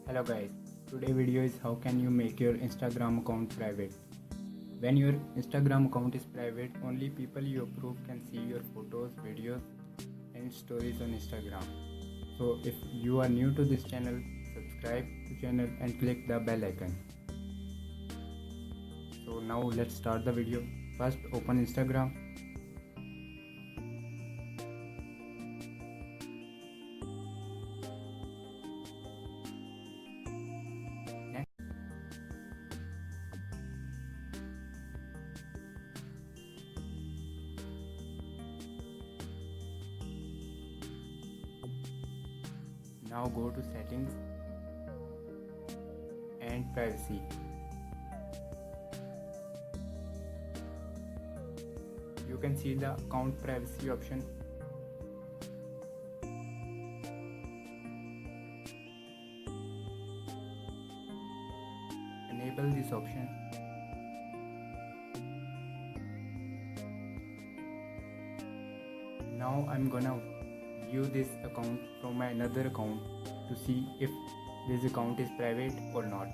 Hello guys, today video is how can you make your Instagram account private. When your Instagram account is private, only people you approve can see your photos, videos and stories on Instagram. So if you are new to this channel, subscribe to channel and click the bell icon. So now let's start the video. First open Instagram. Now go to settings and privacy. You can see the account privacy option. Enable this option. Now I'm gonna view this account from my another account to see if this account is private or not.